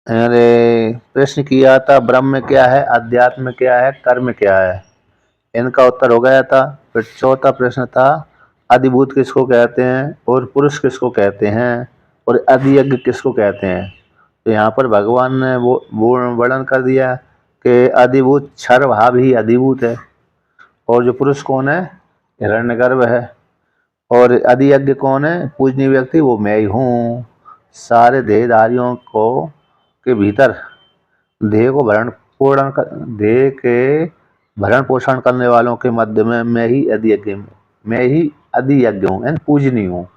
अरे प्रश्न किया था, ब्रह्म क्या है, अध्यात्म क्या है, कर्म क्या है। इनका उत्तर हो गया था। फिर चौथा प्रश्न था, अधिभूत किसको कहते हैं और पुरुष किसको कहते हैं और अधियज्ञ किसको कहते हैं। तो यहाँ पर भगवान ने वो वर्णन कर दिया कि अधिभूत क्षर भाव ही अधिभूत है, और जो पुरुष कौन है, हिरण्यगर्भ है। और अधियज्ञ कौन है, पूजनीय व्यक्ति, वो मैं ही हूँ। सारे देहधारियों को के भीतर देह को भरण पोषण कर, देह के भरण पोषण करने वालों के मध्य में मैं ही अधियज्ञ हूँ, यानी पूजनीय हूँ।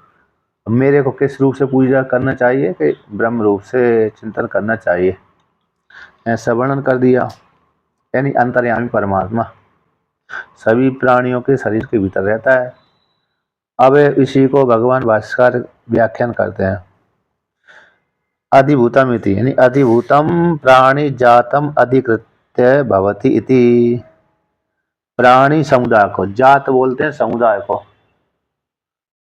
मेरे को किस रूप से पूजा करना चाहिए कि ब्रह्म रूप से चिंतन करना चाहिए, ऐसा वर्णन कर दिया। यानी अंतर्यामी परमात्मा सभी प्राणियों के शरीर के भीतर रहता है। अब इसी को भगवान भास्कर व्याख्यान करते हैं। अधिभूतम इति, यानी अधिभूतम प्राणी जातम अधिकृत्य भवति इति। प्राणी समुदाय को जात बोलते हैं, समुदाय को।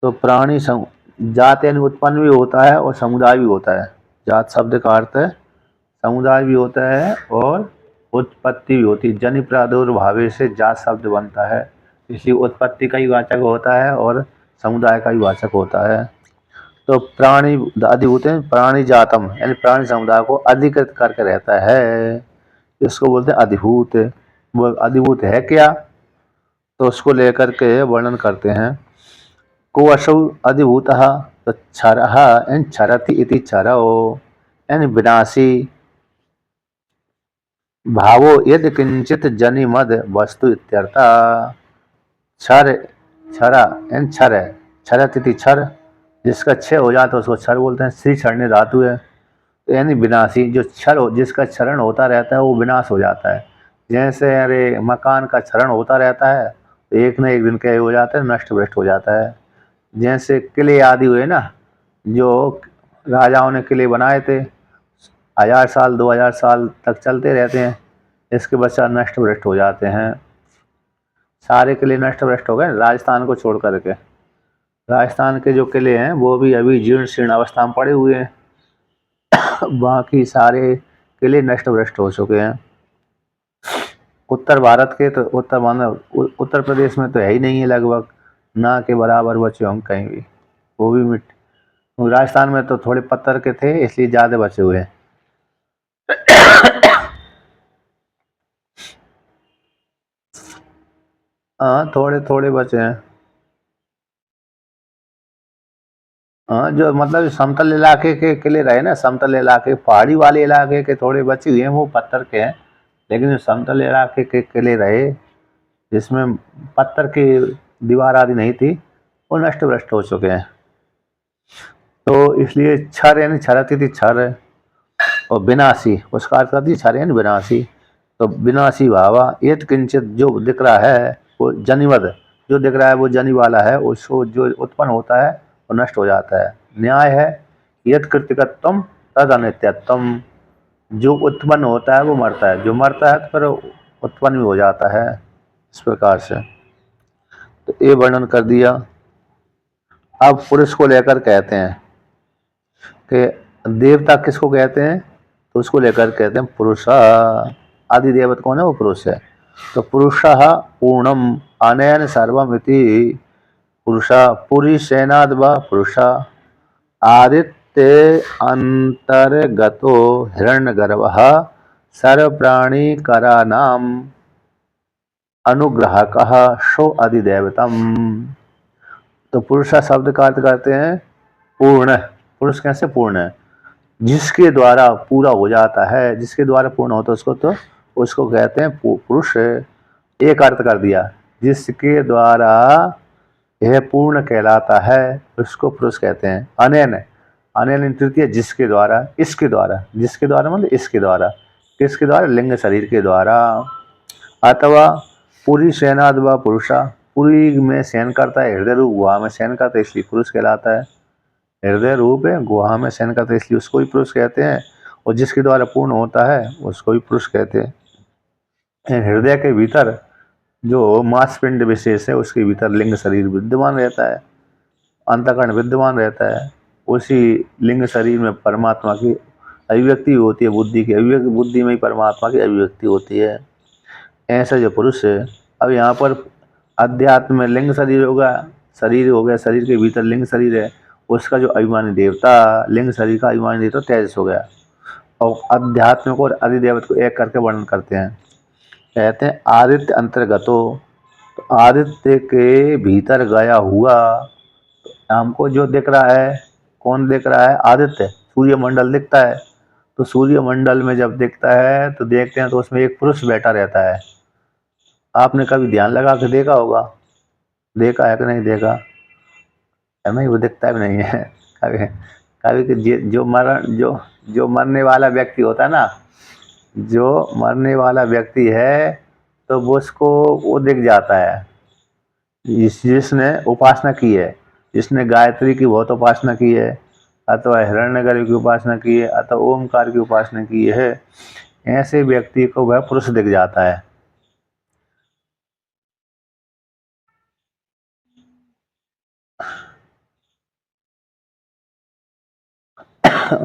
तो जात यानी उत्पन्न भी होता है और समुदाय भी होता है। जात शब्द का अर्थ है समुदाय भी होता है और उत्पत्ति भी होती है। जनि प्रादुर्भाव से जात शब्द बनता है, इसलिए उत्पत्ति का ही वाचक होता है और समुदाय का ही वाचक होता है। तो प्राणी अधिभूत है, प्राणी जातम यानी प्राणी समुदाय को अधिकृत करके रहता है, इसको बोलते हैं अधिभूत। वो अधिभूत है क्या, तो उसको लेकर के वर्णन करते हैं। को असौ अधिभूत, तो क्षरः एन क्षरति इति क्षरो यानी विनाशी। भावो यदि किंचित जनिमद वस्तु इत्यर्था। क्षर क्षरा एन क्षर है, क्षरत इति क्षर, जिसका क्षय हो जाता है उसको क्षर बोलते हैं। श्री क्षरण्य धातु है, तो यानी विनाशी। जो क्षर हो, जिसका क्षरण होता रहता है वो विनाश हो जाता है। जैसे अरे मकान का क्षरण होता रहता है तो एक न एक दिन क्या हो जाता है, नष्ट भ्रष्ट हो जाता है। जैसे किले आदि हुए ना, जो राजाओं ने किले बनाए थे, 1000 साल 2000 साल तक चलते रहते हैं, इसके पश्चात नष्ट भ्रष्ट हो जाते हैं। सारे किले नष्ट भ्रष्ट हो गए राजस्थान को छोड़ करके। राजस्थान के जो किले हैं वो भी अभी जीर्ण शीर्ण अवस्था में पड़े हुए हैं। बाकी सारे किले नष्ट भ्रष्ट हो चुके हैं। उत्तर भारत के तो उत्तर प्रदेश में तो है ही नहीं है, लगभग ना के बराबर बचे होंगे कहीं भी, वो भी मिट। राजस्थान में तो थोड़े पत्थर के थे इसलिए ज्यादा बचे हुए हैं। हाँ थोड़े थोड़े बचे हैं। हाँ जो मतलब समतल इलाके के किले रहे ना, समतल इलाके पहाड़ी वाले इलाके के थोड़े बचे हुए हैं, वो पत्थर के हैं। लेकिन जो समतल इलाके के किले रहे जिसमें पत्थर की दीवार आदि नहीं थी, वो नष्ट भ्रष्ट हो चुके हैं। तो इसलिए क्षर यानी क्षरती थी क्षर है, और विनाशी उसका अर्थ करती क्षर यानी विनाशी। तो विनाशी भावा यद किंचित, जो दिख रहा है वो जनिवद, जो दिख रहा है वो जनि वाला है, उसको जो उत्पन्न होता है वो नष्ट हो जाता है। न्याय है यद कृतिकत्वम तद अनित्यत्वम, जो उत्पन्न होता है वो मरता है, जो मरता है तो फिर उत्पन्न भी हो जाता है। इस प्रकार से तो ये वर्णन कर दिया। अब पुरुष को लेकर कहते हैं कि देवता किसको कहते हैं, तो उसको लेकर कहते हैं पुरुष। आदि देवत कौन है, वो पुरुष है। तो पुरुष पूर्णम अनयन सर्वमिति। पुरुष पुरी सेनाद व पुरुष आदित्य अंतर्गतो हिरण्यगर्भ सर्व प्राणी करा नाम अनुग्राहक शो अधिदेवतम। तो पुरुष शब्द का अर्थ करते हैं पूर्ण। पुरुष कैसे पूर्ण है, जिसके द्वारा पूरा हो जाता है, जिसके द्वारा पूर्ण होता है उसको, तो उसको कहते हैं पुरुष। एक अर्थ कर दिया, जिसके द्वारा यह पूर्ण कहलाता है उसको पुरुष कहते हैं। अनैन, अनैन तृतीय, जिसके द्वारा, इसके द्वारा, जिसके द्वारा मतलब इसके द्वारा, किसके द्वारा, लिंग शरीर के द्वारा। अथवा पूरी सेनाद व पुरुषा, पूरी में शयन करता है, हृदय रूप गुहा में शयन करता है, इसलिए पुरुष कहलाता है। हृदय रूप है गुहा में शयन करता है, इसलिए उसको भी पुरुष कहते हैं। और जिसके द्वारा पूर्ण होता है उसको भी पुरुष कहते हैं। हृदय के भीतर जो मांसपिंड विशेष है उसके भीतर लिंग शरीर विद्यमान रहता है, अंतःकरण विद्यमान रहता है। उसी लिंग शरीर में परमात्मा की अभिव्यक्ति होती है बुद्धि की, अभिव्यक्ति बुद्धि में ही परमात्मा की अभिव्यक्ति होती है। ऐसा जो पुरुष है, अब यहाँ पर अध्यात्म में लिंग शरीर होगा, शरीर हो गया, शरीर के भीतर लिंग शरीर है, उसका जो अभिमानी देवता, लिंग शरीर का अभिमानी देवता तेजस हो गया। और अध्यात्म को और अधिदेवत को एक करके वर्णन करते हैं, कहते हैं आदित्य अंतर्गतो, तो आदित्य के भीतर गया हुआ। हमको जो दिख रहा है, कौन दिख रहा है? आदित्य, सूर्यमंडल दिखता है। तो सूर्यमंडल में जब दिखता है तो देखते हैं तो उसमें एक पुरुष बैठा रहता है। आपने कभी ध्यान लगा के देखा होगा, देखा है कि नहीं देखा है? नहीं, वो दिखता भी नहीं है कभी। कभी जो मरने वाला व्यक्ति होता है ना, जो मरने वाला व्यक्ति है तो वो उसको वो दिख जाता है, जिसने उपासना की है, जिसने गायत्री की बहुत उपासना की है, अथवा हिरण्यगर्भ की उपासना की है, अथवा ओमकार की उपासना की है, ऐसे व्यक्ति को वह पुरुष दिख जाता है।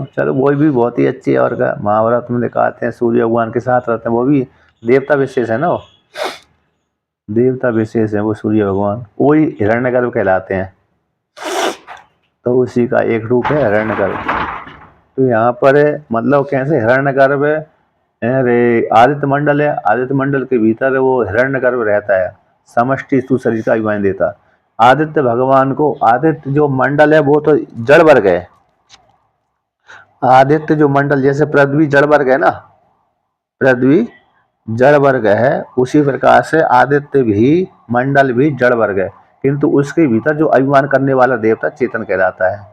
चलो वो भी बहुत ही अच्छी है। और क्या, महाभारत में दिखाते हैं सूर्य भगवान के साथ रहते हैं, वो भी देवता विशेष है ना, वो देवता विशेष है, वो सूर्य भगवान वही हिरण्यगर्भ कहलाते हैं। तो उसी का एक रूप है हिरण्यगर्भ। तो यहाँ पर मतलब कैसे हिरण्यगर्भ है, अरे आदित्य मंडल है, आदित्य मंडल के भीतर वो हिरण्यगर्भ रहता है, समष्टि स्थूल शरीर का अभिमान देता। आदित्य भगवान को, आदित्य जो मंडल है वो तो जड़ वर्ग है। आदित्य जो मंडल, जैसे पृथ्वी जड़ वर्ग है ना, पृथ्वी जड़ वर्ग है, उसी प्रकार से आदित्य भी मंडल भी जड़ वर्ग है, किंतु उसके भीतर जो अभिमान करने वाला देवता चेतन कहलाता है,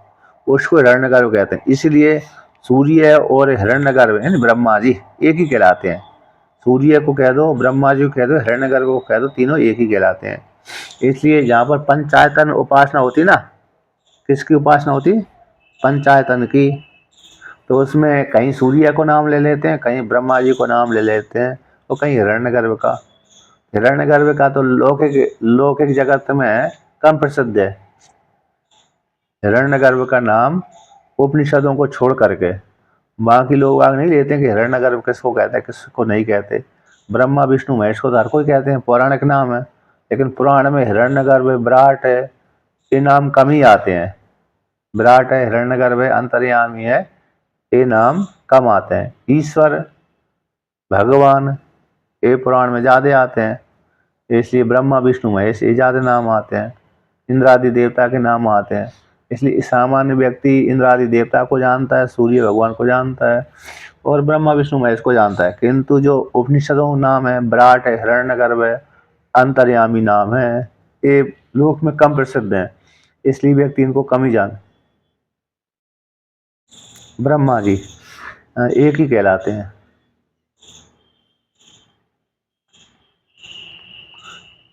उसको हिरण्यगर्भ कहते हैं। इसलिए सूर्य और हिरण्यगर्भ यानी ब्रह्मा जी एक ही कहलाते हैं। सूर्य को कह दो, ब्रह्मा जी को कह दो, हिरण्यगर्भ को कह दो, तीनों एक ही कहलाते हैं। इसलिए जहाँ पर पंचायतन उपासना होती ना, किसकी उपासना होती? पंचायतन की। तो उसमें कहीं सूर्य को नाम ले लेते हैं, कहीं ब्रह्मा जी को नाम ले लेते हैं, और कहीं हिरण्यगर्भ का। हिरण्यगर्भ का तो लौकिक लौकिक जगत में कम प्रसिद्ध है। हिरण्यगर्भ का नाम उपनिषदों को छोड़ करके बाकी लोग आग नहीं लेते कि हिरण्यगर्भ किसको कहते हैं, किसको नहीं कहते। ब्रह्मा विष्णु महेश को हर कोई कहते हैं, पौराणिक नाम है, लेकिन पुराण में हिरण्यगर्भ, विराट है, ये नाम कम ही आते हैं। विराट है, हिरण्यगर्भ है, अंतर्यामी है, ये नाम कम आते हैं। ईश्वर, भगवान, ये पुराण में ज़्यादा आते हैं, इसलिए ब्रह्मा विष्णु महेश ये ज़्यादा नाम आते हैं। इंद्रादि देवता के नाम आते हैं। इसलिए सामान्य व्यक्ति इंद्रादि देवता को जानता है, सूर्य भगवान को जानता है, और ब्रह्मा विष्णु महेश को जानता है, किंतु जो उपनिषदों नाम है, विराट है, हिरण्यगर्भ है, अंतर्यामी नाम है, ये लोक में कम प्रसिद्ध हैं, इसलिए व्यक्ति इनको कम ही जान। ब्रह्मा जी एक ही कहलाते हैं।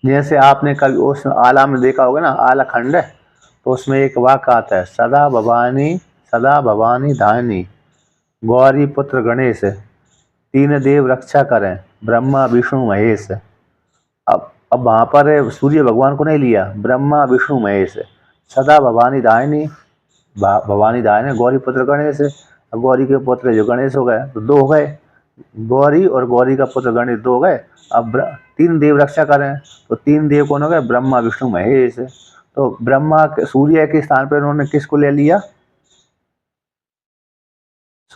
जैसे आपने कभी उस आला में देखा होगा ना, आला खंड है, तो उसमें एक वाक्य आता है, सदा भवानी धानी गौरी पुत्र गणेश, तीन देव रक्षा करें, ब्रह्मा विष्णु महेश। अब वहां पर सूर्य भगवान को नहीं लिया, ब्रह्मा विष्णु महेश, सदा भवानी दायनी, भवानी दायनी गौरी पुत्र गणेश। अब गौरी के पुत्र जो गणेश हो गए तो दो हो गए, गौरी और गौरी का पुत्र गणेश दो हो गए। अब तीन देव रक्षा करें, तो तीन देव कौन हो गए? ब्रह्मा विष्णु महेश। तो ब्रह्मा सूर्य के स्थान पर उन्होंने किसको ले लिया?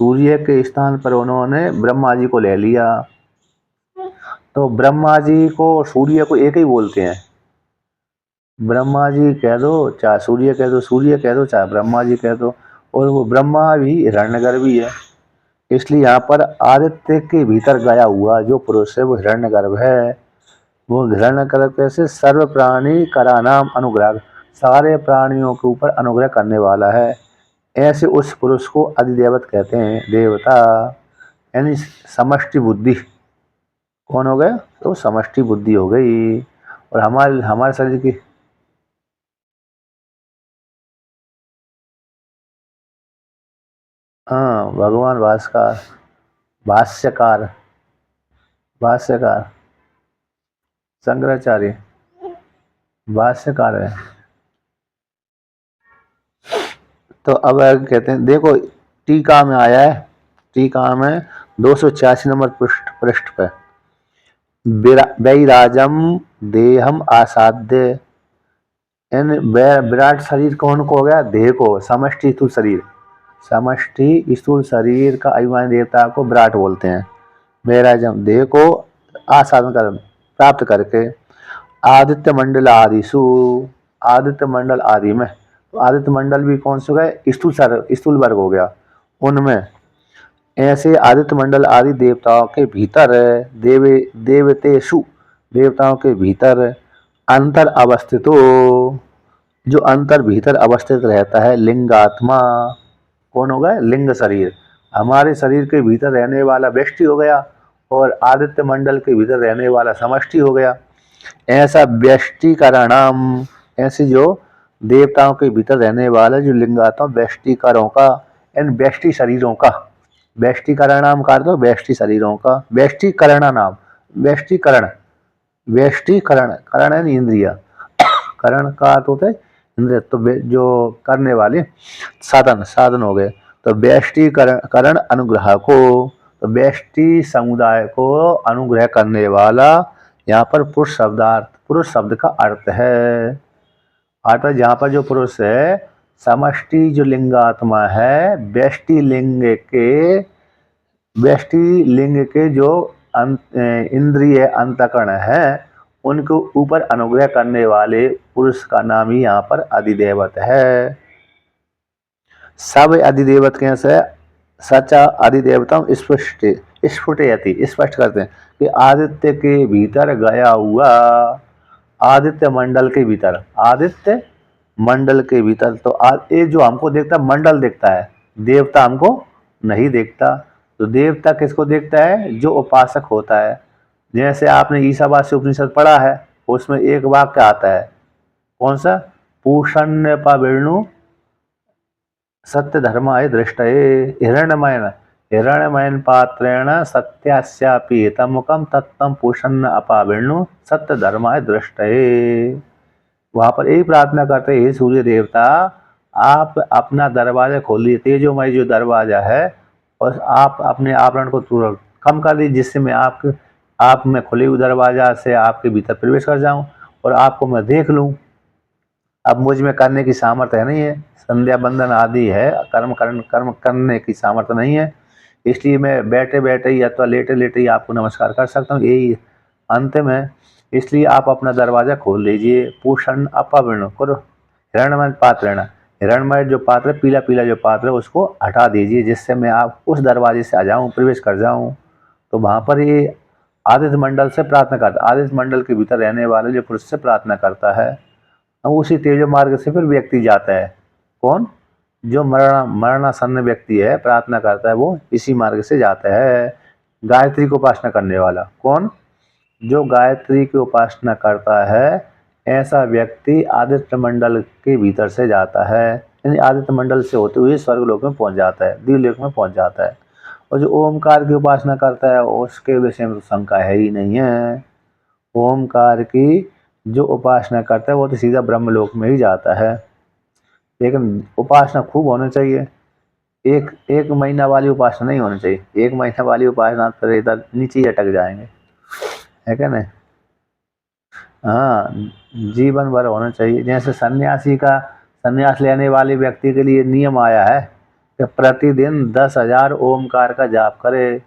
सूर्य के स्थान पर उन्होंने ब्रह्मा जी को ले लिया। तो ब्रह्मा जी को सूर्य को एक ही बोलते हैं। ब्रह्मा जी कह दो चाहे सूर्य कह दो, सूर्य कह दो चाहे ब्रह्मा जी कह दो, और वो ब्रह्मा भी हिरण्यगर्भी है। इसलिए यहाँ पर आदित्य के भीतर गया हुआ जो पुरुष है वो हिरण्यगर्भ है। वो हिरण्यगर्भ कैसे? सर्व प्राणी करा नाम अनुग्रह, सारे प्राणियों के ऊपर अनुग्रह करने वाला है, ऐसे उस पुरुष को अधिदेवत कहते हैं, देवता यानी समष्टि बुद्धि। कौन हो गया? तो समष्टि बुद्धि हो गई। और हमारे हमारे शरीर की, हाँ, भगवान भास्कर, भाष्यकार, भाष्यकार शंकराचार्य भाष्यकार है। तो अब कहते हैं, देखो टीका में आया है, टीका में 286 नंबर पृष्ठ पे। वैराजम देहम आसाध्य, इन विराट शरीर कौन को हो गया? देह को। समष्टि स्थूल शरीर, समष्टि स्थूल शरीर का अभिमानी देवता को विराट बोलते हैं। वैराजम देह को आसाधन कर प्राप्त करके आदित्य मंडल आदिशु, आदित्य मंडल आदि में, तो आदित्य मंडल भी कौन से गए? स्थूल वर्ग हो गया, उनमें ऐसे आदित्य मंडल आदि देवताओं के भीतर देवतेषु, देवताओं के भीतर अंतर अवस्थित हो, जो अंतर भीतर अवस्थित रहता है, लिंगात्मा, कौन हो गया? लिंग शरीर। हमारे शरीर के भीतर रहने वाला व्यष्टि हो गया और आदित्य मंडल के भीतर रहने वाला समष्टि हो गया। ऐसा व्यष्टिकरणम, ऐसे जो देवताओं के भीतर रहने वाला जो लिंगात्मा व्यष्टिकरों का, इन व्यष्टि शरीरों का, व्यष्टिकरणाम कर दो, व्यष्टि शरीरों का, व्यष्टिकरण नाम, व्यष्टिकरण, व्यष्टिकरण, करण है इंद्रिया, करण का अर्थ होता है इंद्रिय, तो जो करने वाले साधन, साधन हो गए। तो व्यष्टिकरण अनुग्रह को, तो व्यष्टि समुदाय को अनुग्रह करने वाला, यहाँ पर पुरुष शब्दार्थ, पुरुष शब्द का अर्थ है, अर्थात यहाँ पर जो पुरुष है, समष्टि जो लिंगात्मा है, व्यष्टि लिंग के जो इंद्रिय अंतकरण है, उनको ऊपर अनुग्रह करने वाले पुरुष का नाम ही यहाँ पर अधिदेवत है। सब अधिदेवत कैसे? सचा अधिदेवता स्फुटयति, स्पष्ट करते हैं कि आदित्य के भीतर गया हुआ, आदित्य मंडल के भीतर, आदित्य मंडल के भीतर, तो ये जो हमको देखता मंडल देखता है, देवता हमको नहीं देखता। तो देवता किसको देखता है? जो उपासक होता है। जैसे आपने ईशावास्य उपनिषद पढ़ा है, उसमें एक वाक्य आता है, कौन सा? पूषण्य पाविणु सत्य धर्माय दृष्टये हिरण्यमयन पात्रेण सत्यास्यापि तमुकम तत्तम पूषण्य अपाविणु सत्य धर्माय दृष्टये। वहां पर यही प्रार्थना करते हैं, हे सूर्य देवता, आप अपना दरवाजा खोलिए, तेजोमय जो दरवाजा है, और आप अपने आवरण को तुरंत कम कर दीजिए, जिससे मैं आप में खुले हुए दरवाजा से आपके भीतर प्रवेश कर जाऊं और आपको मैं देख लूं। अब मुझ में करने की सामर्थ्य नहीं है, संध्या बंधन आदि है, कर्म करने की सामर्थ्य नहीं है, इसलिए मैं बैठे बैठे ही अथवा लेटे लेटे ही आपको नमस्कार कर सकता हूँ, यही अंतिम है। इसलिए आप अपना दरवाजा खोल लीजिए। पूषण अपावृण करो, हिरण्यमय पात्र, हिरण्यमय जो पात्र, पीला पीला जो पात्र है, उसको हटा दीजिए, जिससे मैं आप उस दरवाजे से आ जाऊँ, प्रवेश कर जाऊँ। तो वहाँ पर ये आदित्य मंडल से प्रार्थना करता, आदित्य मंडल के भीतर रहने वाले जो पुरुष से प्रार्थना करता है, उसी तेजो मार्ग से फिर व्यक्ति जाता है। कौन? जो मरणासन्न व्यक्ति है, प्रार्थना करता है, वो इसी मार्ग से जाता है। गायत्री को उपासना करने वाला कौन? जो गायत्री की उपासना करता है, ऐसा व्यक्ति आदित्य मंडल के भीतर से जाता है, यानी आदित्य मंडल से होते हुए स्वर्गलोक में पहुंच जाता है, दिव्यलोक में पहुंच जाता है। और जो ओमकार की उपासना करता है, उसके विषय में तो शंका है ही नहीं है। ओमकार की जो उपासना करता है, वो तो सीधा ब्रह्मलोक में ही जाता है। लेकिन उपासना खूब होनी चाहिए, एक महीना वाली उपासना नहीं होनी चाहिए। एक महीना वाली उपासना तो इधर नीचे ही अटक जाएंगे, है क्या नहीं? हाँ, जीवन भर होना चाहिए। जैसे सन्यासी का, सन्यास लेने वाले व्यक्ति के लिए नियम आया है कि प्रतिदिन 10,000 ओमकार का जाप करे,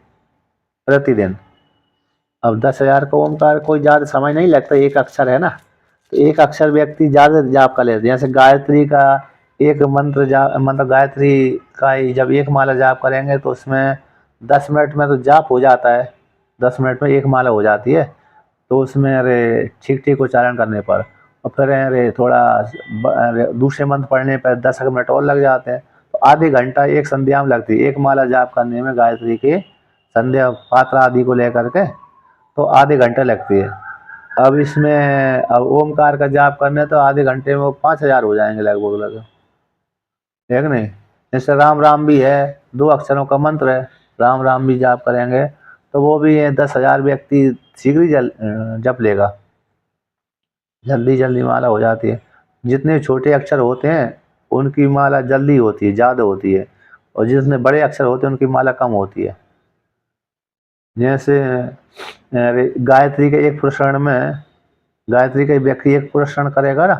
प्रतिदिन। अब 10,000 का ओमकार कोई ज़्यादा समय नहीं लगता, एक अक्षर है ना, तो एक अक्षर व्यक्ति ज़्यादा जाप कर लेते। जैसे गायत्री का एक मंत्र जाप, मतलब गायत्री का जब एक माला जाप करेंगे तो उसमें 10 मिनट में तो जाप हो जाता है, 10 मिनट में एक माला हो जाती है। तो उसमें अरे ठीक ठीक उच्चारण करने पर, और फिर अरे थोड़ा दूसरे मंत्र पढ़ने पर 10 मिनट और लग जाते हैं। तो आधे घंटा एक संध्या में लगती है, एक माला जाप करने में गायत्री के संध्या पात्र आदि को लेकर के, तो आधे घंटे लगती है। अब इसमें अब ओमकार का जाप करने तो आधे घंटे में 5,000 हो जाएंगे लगभग, है कि नहीं? जैसे राम राम भी है, 2 अक्षरों का मंत्र है, राम राम भी जाप करेंगे तो वो भी 10,000 व्यक्ति शीघ्र ही जप लेगा, जल्दी जल्दी माला हो जाती है। जितने छोटे अक्षर होते हैं उनकी माला जल्दी होती है, ज़्यादा होती है, और जितने बड़े अक्षर होते हैं उनकी माला कम होती है। जैसे गायत्री के एक प्रश्न में, गायत्री का व्यक्ति एक प्रश्न करेगा ना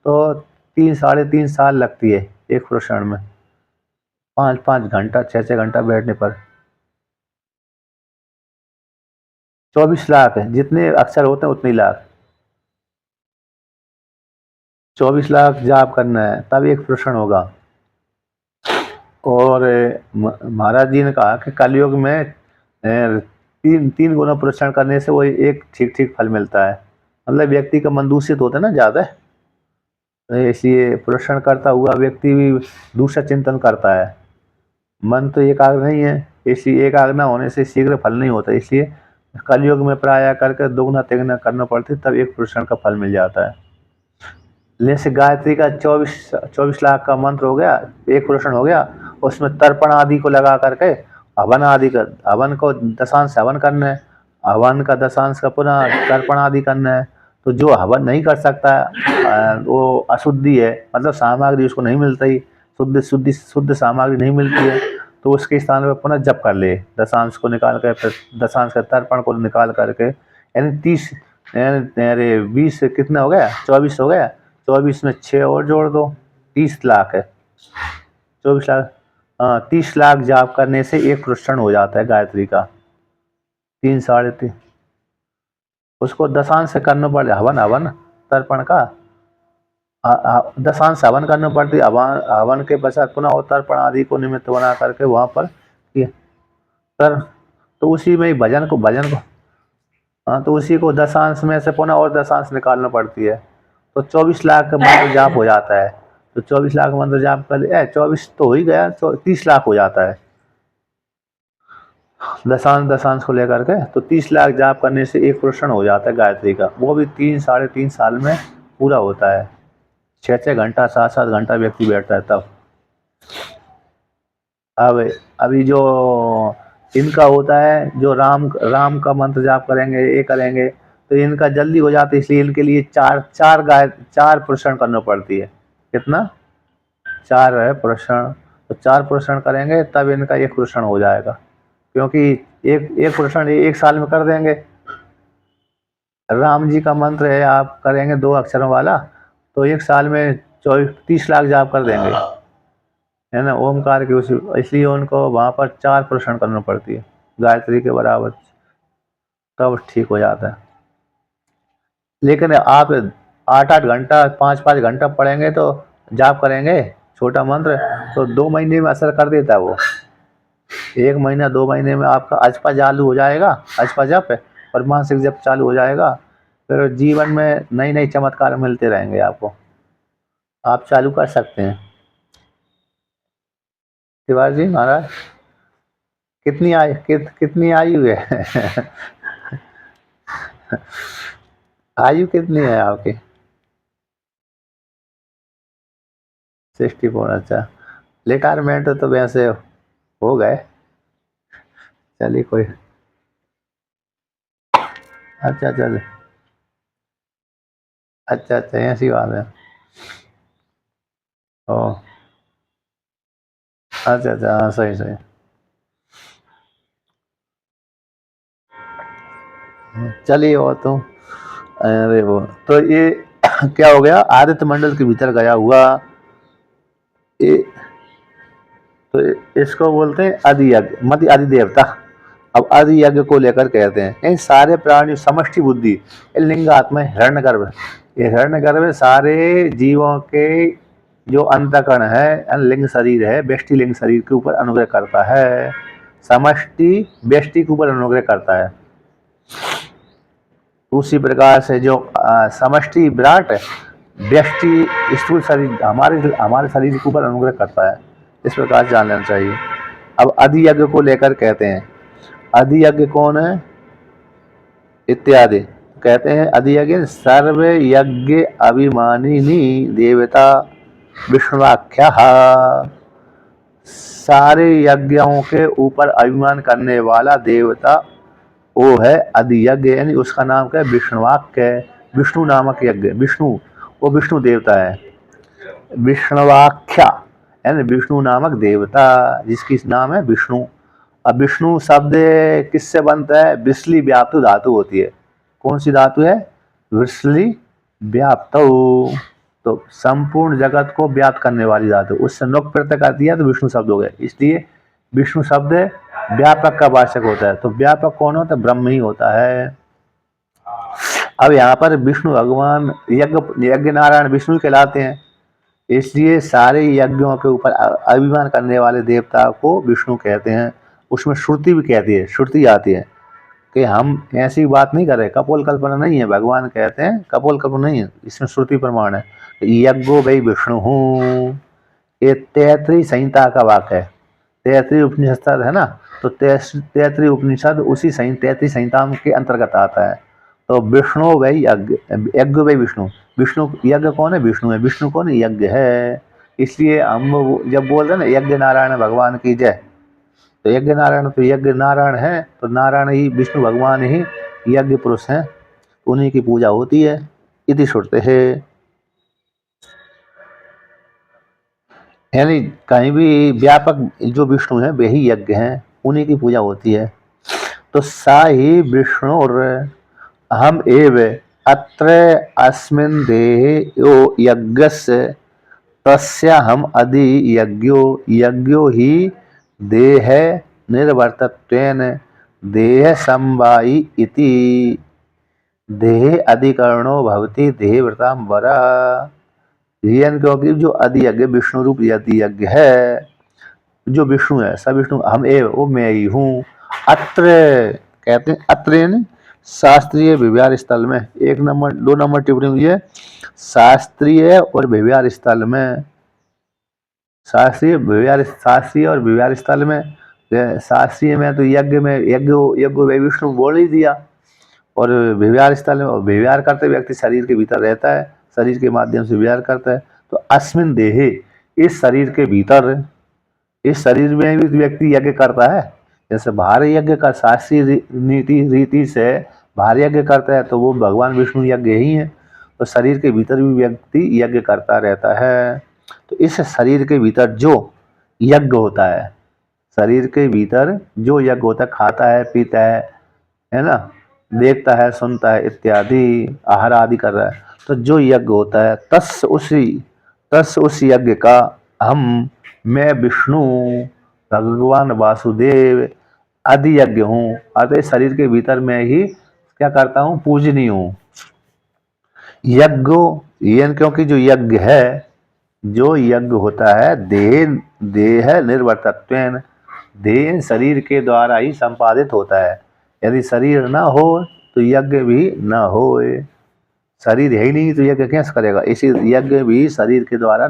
तो 3 साढ़े 3 साल लगती है एक प्रश्न में, 5-5 घंटा 6-6 घंटा बैठने पर। 24 लाख है, जितने अक्षर होते हैं उतने लाख, 24 लाख जाप करना है तब एक प्रश्न होगा। और महाराज जी ने कहा कि कलयुग में 3 गुना प्रश्न करने से वो एक ठीक ठीक फल मिलता है। मतलब व्यक्ति का मन दूषित होता है ना ज़्यादा, तो इसलिए प्रश्न करता हुआ व्यक्ति भी दूसरा चिंतन करता है। मन तो एकाग्र नहीं है, इसलिए एकाग्र न होने से शीघ्र फल नहीं होता। इसलिए कलयुग में प्राय करके दुगना तिगना करना पड़ती, तब एक प्रश्न का फल मिल जाता है। जैसे गायत्री का 24 लाख का मंत्र हो गया, एक प्रश्न हो गया, उसमें तर्पण आदि को लगा करके हवन को दशांश हवन करना है, हवन का दशांश का पुनः तर्पण आदि करना है। तो जो हवन नहीं कर सकता वो अशुद्धि है, मतलब सामग्री उसको नहीं मिलती, शुद्ध सामग्री नहीं मिलती है, तो उसके स्थान पर पुनः जप कर ले, दशांश को निकाल कर, फिर दशांश का तर्पण को निकाल करके, यानी 30 यानी 20 कितना हो गया, 24 हो गया, 24 में 6 और जोड़ दो, 30 लाख है। 24 लाख, 30 लाख जाप करने से एक प्रश्न हो जाता है गायत्री का। 3 साढ़े 3 उसको दशांश से करना पड़े, हवन तर्पण का दशांश हवन करना पड़ती है। हवन के पश्चात पुनः और तर्पण आदि को निमित्त बना करके वहां पर कर, तो उसी में ही भजन को तो उसी को दशांश में से पुनः और दशांश निकालना पड़ती है। तो 24 लाख मंत्र जाप हो जाता है। तो 24 लाख मंत्र जाप कर 24 तो हो ही गया, 30 लाख हो जाता है दशांश को लेकर के। तो 30 लाख जाप करने से एक प्रश्न हो जाता है गायत्री का, वो भी 3-3.5 साल में पूरा होता है। 6-6 घंटा 7-7 घंटा व्यक्ति बैठता है तब। अब अभी जो इनका होता है, जो राम का मंत्र जाप करेंगे, ये करेंगे, तो इनका जल्दी हो जाता है, इसलिए इनके लिए चार प्रश्न करना पड़ती है। कितना? 4 है प्रश्न, तो 4 प्रश्न करेंगे तब इनका एक प्रश्न हो जाएगा, क्योंकि एक प्रश्न 1 साल में कर देंगे। राम जी का मंत्र है, आप करेंगे 2 अक्षरों वाला, तो 1 साल में 30 लाख जाप कर देंगे, है ना, ओमकार की उसी। इसलिए उनको वहाँ पर 4 प्रश्न करना पड़ती है गायत्री के बराबर, तब ठीक हो जाता है। लेकिन आप 8-8 घंटा 5-5 घंटा पढ़ेंगे तो जाप करेंगे छोटा मंत्र, तो 2 महीने में असर कर देता है वो। 1 महीना 2 महीने में आपका अजपा चालू हो जाएगा, अजपा जप और मानसिक जप चालू हो जाएगा। फिर जीवन में नई नई चमत्कार मिलते रहेंगे आपको। आप चालू कर सकते हैं। तिवारी जी महाराज, कितनी आयु है? आयु कितनी है आपकी? 64। अच्छा, रिटायरमेंट तो वैसे हो गए, चलिए कोई। अच्छा अच्छा ऐसी बात है। ओ अच्छा हाँ, सही। चलिए वो तो, अरे वो तो ये क्या हो गया, आदित्य मंडल के भीतर गया हुआ ये, तो इसको बोलते हैं आदि यज्ञ, मत आदि देवता। अब आदि यज्ञ को लेकर कहते हैं इन सारे प्राणी समष्टि बुद्धि, लिंगात्मा हिरण्यगर्भ, ये हिरण्यगर्भ सारे जीवों के जो अंतःकरण है, लिंग शरीर है, व्यष्टि लिंग शरीर के ऊपर अनुग्रह करता है, समष्टि व्यष्टि के ऊपर अनुग्रह करता है। उसी प्रकार से जो समष्टि विराट व्यष्टि स्थूल शरीर हमारे शरीर के ऊपर अनुग्रह करता है, इस प्रकार जान लेना चाहिए। अब अधियज्ञ को लेकर कहते हैं, अधियज्ञ कौन है इत्यादि कहते हैं। अधियज्ञ सर्व यज्ञ अभिमानिनी देवता विष्णुवाख्या, सारे यज्ञों के ऊपर अभिमान करने वाला देवता वो है अधियज्ञ, यानी उसका नाम क्या है, विष्णुवाक्य, विष्णु नामक यज्ञ। विष्णु, वो विष्णु देवता है, विष्णुवाख्या यानी विष्णु नामक देवता, जिसकी नाम है विष्णु। अब विष्णु शब्द किससे बनता है? विसली व्याप्त धातु होती है। कौन सी धातु है? विसली व्याप्त। तो संपूर्ण जगत को व्याप्त करने वाली धातु, उससे नोक प्रत्यय कर दिया तो विष्णु शब्द हो गया। इसलिए विष्णु शब्द व्यापक का वाचक होता है। तो व्यापक कौन होता है? ब्रह्म ही होता है। अब यहाँ पर विष्णु भगवान यज्ञ नारायण विष्णु कहलाते हैं, इसलिए सारे यज्ञों के ऊपर अभिमान करने वाले देवता को विष्णु कहते हैं। उसमें श्रुति भी कहती है, श्रुति आती है कि हम ऐसी बात नहीं कर रहे, कपोल कल्पना नहीं है। भगवान कहते हैं कपोल कल्पना नहीं है, इसमें श्रुति प्रमाण है। यज्ञो वै विष्णु हूँ, ये तैतृय संहिता का वाक्य है। तैतृय उपनिषद है ना, तो तैतृय उपनिषद उसी तैतृय संहिता के अंतर्गत आता है। तो विष्णु वै यज्ञ, यज्ञ वै विष्णु। विष्णु यज्ञ कौन है? विष्णु है। विष्णु कौन? यज्ञ है। इसलिए हम जब बोल रहे हैं ना यज्ञ नारायण भगवान की जय, तो यज्ञ नारायण, तो यज्ञ नारायण है तो नारायण ही विष्णु भगवान ही यज्ञ पुरुष हैं, उन्हीं की पूजा होती है। इति श्रुते है, यानी कहीं भी व्यापक जो विष्णु है वही यज्ञ हैं, उन्हीं की पूजा होती है। तो सा ही विष्णु और हम एव अत्र अस्मिन् देहे यो यज्ञस्य तस्य हम अधि यज्ञो ही देह निर्वर्तत्वेन देह समवायी इति देह अधिकरणो भवति देहव्रताम वरा। क्योंकि जो अधि यज्ञ विष्णु रूप यदि यज्ञ है, जो विष्णु है स विष्णु, हम एव वो मैं ही हूँ। अत्र कहते हैं, अत्र शास्त्रीय व्यवहार स्थल में, 2 नंबर टिप्पणी हुई है, शास्त्रीय और व्यवहार स्थल में। शास्त्रीय और व्यवहार स्थल में, शास्त्रीय में तो यज्ञ में यज्ञ विष्णु बोल ही दिया, और व्यवहार स्थल में व्यवहार करते व्यक्ति शरीर के भीतर रहता है, शरीर के माध्यम से व्यवहार करता है। तो अस्मिन देहे, इस शरीर के भीतर, इस शरीर में भी व्यक्ति यज्ञ करता है। जैसे बाहर यज्ञ का शास्त्रीय रीति से बाहर यज्ञ करता है तो वो भगवान विष्णु यज्ञ ही है। तो शरीर के भीतर भी व्यक्ति यज्ञ करता रहता है। तो इस शरीर के भीतर जो यज्ञ होता है, शरीर के भीतर जो यज्ञ होता है, खाता है, पीता है ना, देखता है, सुनता है इत्यादि, आहार आदि कर रहा है, तो जो यज्ञ होता है तस् उस यज्ञ का हम, मैं विष्णु भगवान वासुदेव आदि यज्ञ हूँ। अतः शरीर के भीतर मैं ही क्या करता हूँ? पूजनीय हूँ। यज्ञ, क्योंकि जो यज्ञ है, जो यज्ञ होता है देह निर्वर्तत्वेन, देह शरीर के द्वारा ही संपादित होता है। यदि शरीर ना हो तो यज्ञ भी ना हो। शरीर है ही नहीं तो यज्ञ कैसे करेगा? इसी यज्ञ भी शरीर के द्वारा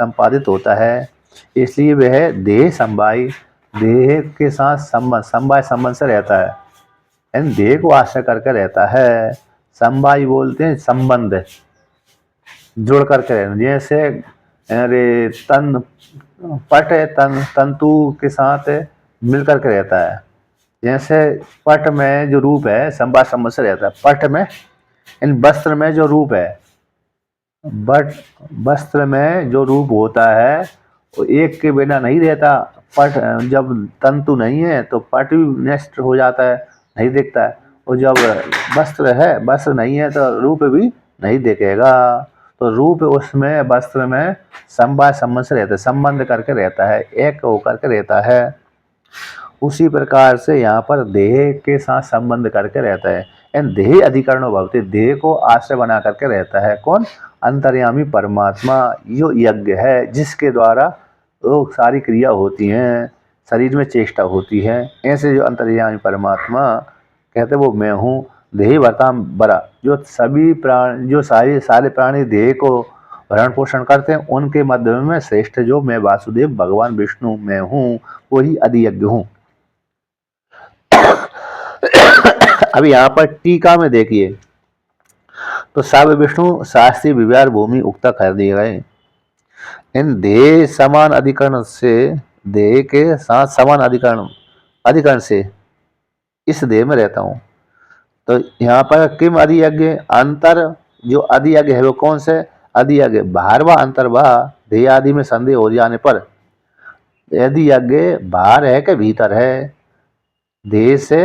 संपादित होता है। इसलिए वह देह समवाय, देह के साथ संबंध से रहता है, यानी देह को आश्रय करके रहता है। समवाय बोलते हैं संबंध, जुड़ करके रहना। जैसे अरे पट तंतु के साथ मिल करके रहता है। जैसे पट में जो रूप है संबंध से रहता है। पट में, इन वस्त्र में जो रूप है, वस्त्र में जो रूप होता है वो एक के बिना नहीं रहता। पट जब तंतु नहीं है तो पट भी नष्ट हो जाता है, नहीं दिखता है। और जब वस्त्र नहीं है तो रूप भी नहीं दिखेगा। तो रूप उसमें वस्त्र में संबंध से रहता है, संबंध करके रहता है, एक होकर के रहता है। उसी प्रकार से यहाँ पर देह के साथ संबंध करके रहता है। देह अधिकरणो भवति, देह को आश्रय बना करके रहता है। कौन? अंतर्यामी परमात्मा, यो यज्ञ है जिसके द्वारा वो सारी क्रिया होती हैं, शरीर में चेष्टा होती है। ऐसे जो अंतर्यामी परमात्मा कहते वो मैं हूँ। देह भरताम बरा, जो सभी प्राण, जो सारे प्राणी देह को भरण पोषण करते हैं, उनके मध्य में श्रेष्ठ जो मैं वासुदेव भगवान विष्णु मैं हूँ, वही अधियज्ञ हूँ। अभी यहाँ पर टीका में देखिए तो सब विष्णु शास्त्रीय विव्यार भूमि उक्ता कर दिए गए। इन देह समान अधिकरण से, देह के साथ समान अधिकरण से इस देह में रहता हूँ। तो यहाँ पर किम अधियज्ञ, अंतर जो अधियज्ञ है वो कौन से? अधियज्ञ बाहरवा अंतर्वा, देह आदि में संदेह हो जाने पर यदि यज्ञ बाहर है कि भीतर है, देह से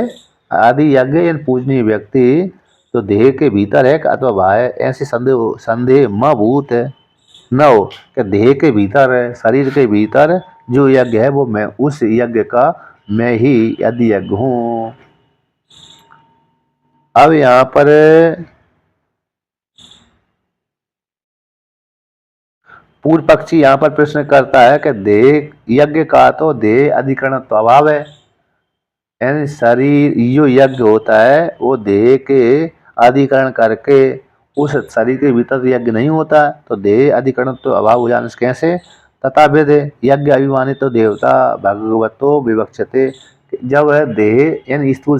आदि यज्ञ यानी पूजनीय व्यक्ति तो देह के भीतर है अथवा बाहर है, ऐसे संदेह म भूत है न हो कि देह के भीतर है, शरीर के भीतर जो यज्ञ है वो मैं, उस यज्ञ का मैं ही यदि यज्ञ हूँ। अब यहाँ पर पूर्व पक्षी यहाँ पर प्रश्न करता है कि देह यज्ञ का तो देह अधिकरण तो अभाव है, यानी शरीर जो यज्ञ होता है वो देह के अधिकरण करके उस शरीर के भीतर यज्ञ नहीं होता, तो देह अधिकरण तो अभाव हो जाने से कैसे तथा भेद यज्ञ अभिमानित तो देवता भगवतो विवक्षते, जब है देह यानी स्थूल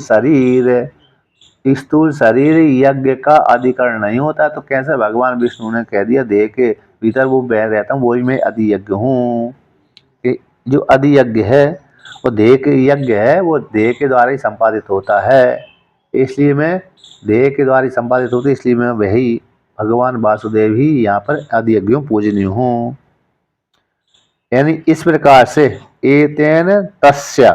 शरीर यज्ञ का अधिकरण नहीं होता तो कैसे भगवान विष्णु ने कह दिया देह के भीतर वो बह रहता हूँ वही मैं अधियज्ञ हूँ। जो अधियज्ञ है वो देह के यज्ञ है, वो देह के द्वारा ही संपादित होता है, इसलिए मैं देह के द्वारा ही संपादित होती, इसलिए मैं वही भगवान वासुदेव ही यहाँ पर अधियज्ञों पूजनीय हूँ। यानी इस प्रकार से एतेन तस्य,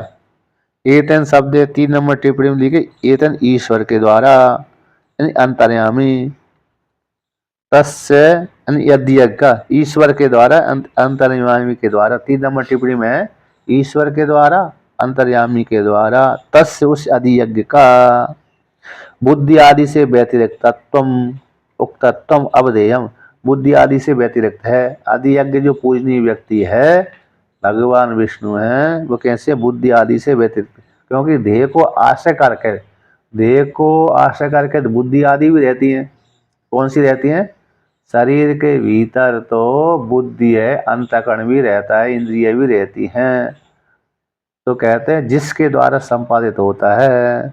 एतन शब्द 3 नंबर टिप्पणी में लिखे एतन ईश्वर के द्वारा यानी अंतर्यामी, तस्य यानी यज्ञ का ईश्वर के द्वारा अंतर्यामी के द्वारा 3 नंबर टिप्पणी में है ईश्वर के द्वारा अंतर्यामी के द्वारा, तस्य उस अधियज्ञ का बुद्धि आदि से व्यतिरिक्त उक्तत्वम अवधेयम, बुद्धि आदि से व्यतिरिक्त है। अधियज्ञ जो पूजनीय व्यक्ति है भगवान विष्णु हैं वो कैसे बुद्धि आदि से व्यतिरिक्त, क्योंकि देह को आश्रय करके बुद्धि आदि भी रहती है। कौन सी रहती है? शरीर के भीतर तो बुद्धि है, अंतःकरण भी रहता है, इंद्रिय भी रहती हैं, तो कहते हैं जिसके द्वारा संपादित होता है,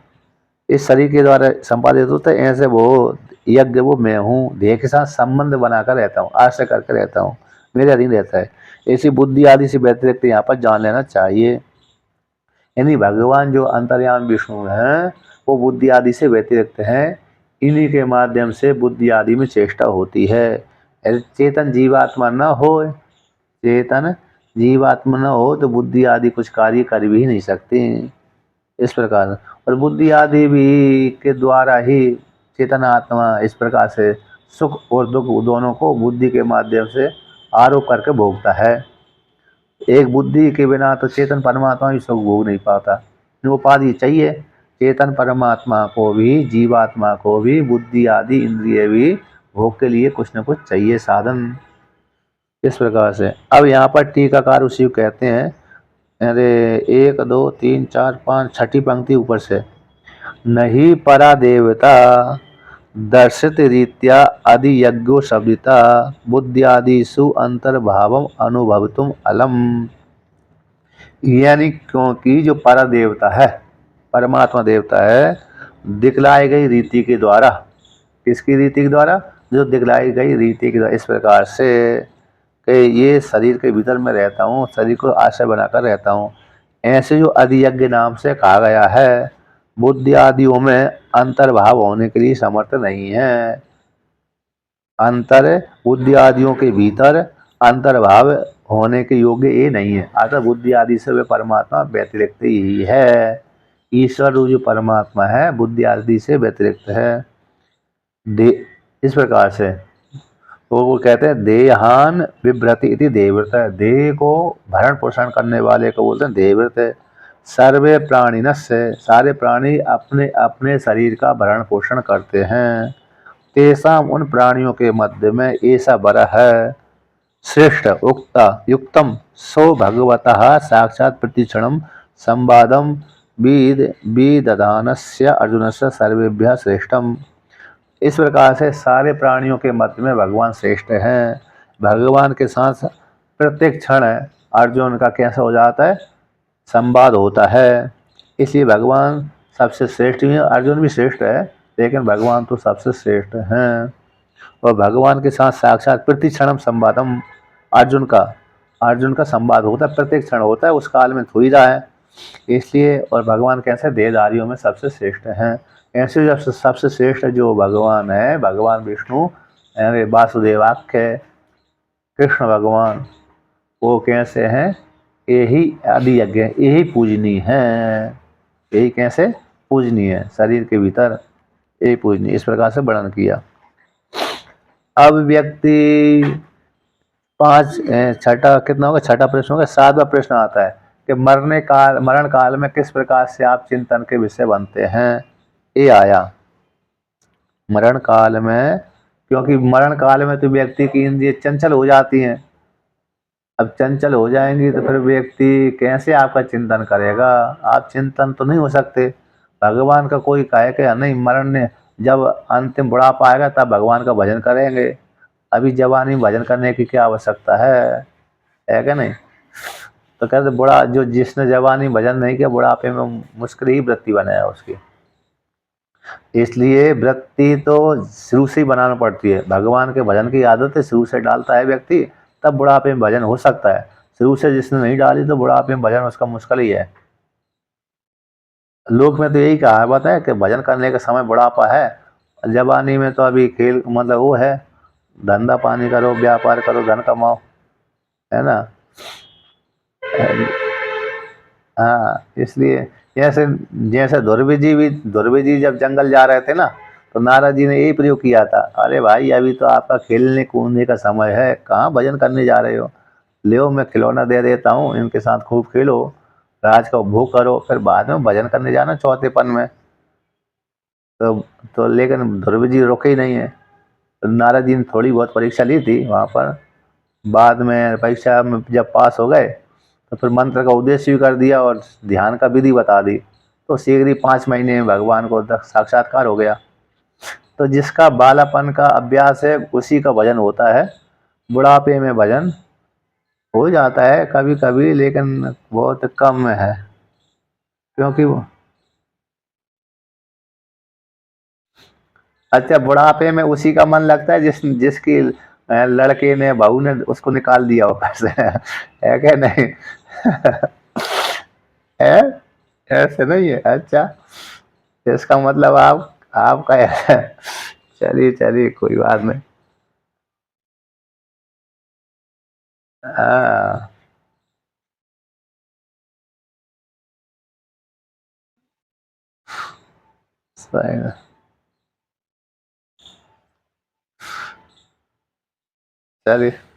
इस शरीर के द्वारा संपादित होता है, ऐसे वो यज्ञ वो मैं हूँ, देह के साथ संबंध बनाकर रहता हूँ, आश्रय करके रहता हूँ, मेरे अधीन रहता है। ऐसी बुद्धि आदि से व्यतिरिक्त यहाँ पर जान लेना चाहिए। यानी भगवान जो अंतर्यामी विष्णु हैं वो बुद्धि आदि से व्यतिरिक्त हैं, इन्हीं के माध्यम से बुद्धि आदि में चेष्टा होती है। चेतन जीवात्मा न हो, चेतन जीवात्मा न हो तो बुद्धि आदि कुछ कार्य कर भी नहीं सकती, इस प्रकार। और बुद्धि आदि भी के द्वारा ही चेतन आत्मा इस प्रकार से सुख और दुख दोनों को बुद्धि के माध्यम से आरोप करके भोगता है। एक बुद्धि के बिना तो चेतन परमात्मा भी सुख भोग नहीं पाता, उपाधि चाहिए। चेतन परमात्मा को भी जीवात्मा को भी बुद्धि आदि इंद्रिय भी भोग के लिए कुछ न कुछ चाहिए साधन, इस प्रकार से। अब यहाँ पर टीकाकार उसी को कहते हैं, अरे 1 2 3 4 5 छठी पंक्ति ऊपर से, नहीं परा देवता दर्शित रीत्या अधियज्ञो शब्दिता बुद्धियादिषु अंतर्भावम अनुभवतुम अलम, यानी क्योंकि जो पर देवता है, परमात्मा देवता है, दिखलाई गई रीति के द्वारा, किसकी रीति के द्वारा? जो दिखलाई गई रीति के द्वारा, इस प्रकार से कि ये शरीर के भीतर में रहता हूँ, शरीर को आश्रय बनाकर रहता हूँ, ऐसे जो अधियज्ञ नाम से कहा गया है बुद्धि आदियों में अंतर्भाव होने के लिए समर्थ नहीं है। अंतर बुद्धि आदियों के भीतर अंतर्भाव होने के योग्य ये नहीं है, अतः बुद्धि आदि से वे परमात्मा व्यतिरिक्त ही है। ईश्वर जो परमात्मा है बुद्धि आदि से व्यतिरिक्त है। इस प्रकार से तो वो कहते हैं देहान विभ्रति इति देवव्रत, देह को भरण पोषण करने वाले को बोलते हैं देवव्रत। सर्वे प्राणिनस्य, सारे प्राणी अपने अपने शरीर का भरण पोषण करते हैं। तेसाम, उन प्राणियों के मध्य में ऐसा बर है श्रेष्ठ उक्ता युक्तम सो भगवतः साक्षात प्रतिक्षणम संवादम विदधानस्य अर्जुनस्य सर्वेभ्यः श्रेष्ठम। इस प्रकार से सारे प्राणियों के मध्य में भगवान श्रेष्ठ हैं। भगवान के साथ प्रत्येक क्षण अर्जुन का कैसा हो जाता है? संवाद होता है, इसलिए भगवान सबसे श्रेष्ठ ही है। अर्जुन भी श्रेष्ठ है लेकिन भगवान तो सबसे श्रेष्ठ हैं। और भगवान के साथ साक्षात प्रति क्षणम संवादम, अर्जुन का संवाद होता है, प्रत्येक क्षण होता है, उस काल में थोड़ी रहा है, इसलिए। और भगवान कैसे देहधारियों में सबसे श्रेष्ठ हैं। ऐसे जब सबसे श्रेष्ठ जो भगवान है, भगवान विष्णु वासुदेवाख्य कृष्ण भगवान वो कैसे हैं, यही आदि यज्ञ, यही पूजनीय है, यही कैसे पूजनीय है, शरीर के भीतर यही पूजनीय, इस प्रकार से वर्णन किया। अब व्यक्ति छठा कितना होगा, छठा प्रश्न होगा, सातवां प्रश्न आता है कि मरण काल में किस प्रकार से आप चिंतन के विषय बनते हैं। ये आया मरण काल में, क्योंकि मरण काल में तो व्यक्ति की इंद्रिय चंचल हो जाती हैं। अब चंचल हो जाएंगी तो फिर व्यक्ति कैसे आपका चिंतन करेगा, आप चिंतन तो नहीं हो सकते। भगवान का कोई कहे कि नहीं, मरण ने जब अंतिम बुढ़ापा आएगा तब भगवान का भजन करेंगे, अभी जवानी में भजन करने की क्या आवश्यकता है क्या नहीं। तो कहते बुढ़ा, जो जिसने जवानी में भजन नहीं किया, बुढ़ापे में मुश्किल ही वृत्ति बनाया उसकी। इसलिए वृत्ति तो शुरू से ही बनाना पड़ती है, भगवान के भजन की आदत है शुरू से डालता है व्यक्ति, तब बुढ़ापे में भजन हो सकता है। शुरू से जिसने नहीं डाली तो बुढ़ापे में भजन उसका मुश्किल ही है। लोक में तो यही कहावत है कि भजन करने का समय बुढ़ापा है, जवानी में तो अभी खेल मतलब वो है, धंधा पानी करो, व्यापार करो, धन कमाओ, है ना। हाँ, इसलिए जैसे जैसे ध्रुव जी जब जंगल जा रहे थे ना, तो नारद जी ने यही प्रयोग किया था, अरे भाई अभी तो आपका खेलने कूदने का समय है, कहाँ भजन करने जा रहे हो, ले मैं खिलौना दे देता हूँ, इनके साथ खूब खेलो, राज का उपभोग करो, फिर बाद में भजन करने जाना चौथेपन में। तो लेकिन ध्रुव जी रुके ही नहीं है। तो नारद जी ने थोड़ी बहुत परीक्षा ली थी वहाँ पर, बाद में परीक्षा में जब पास हो गए तो फिर मंत्र का उद्देश्य भी कर दिया और ध्यान का विधि बता दी, तो शीघ्र ही 5 महीने में भगवान को साक्षात्कार हो गया। तो जिसका बालापन का अभ्यास है उसी का भजन होता है, बुढ़ापे में भजन हो जाता है कभी कभी, लेकिन बहुत कम है, क्योंकि वो अच्छा बुढ़ापे में उसी का मन लगता है जिसकी लड़के ने बहू ने उसको निकाल दिया ऊपर से है क्या नहीं है, ऐसे नहीं है। अच्छा, इसका मतलब आपका है। चलिए चलिए कोई बात नहीं। हाँ, सही है। चलिए।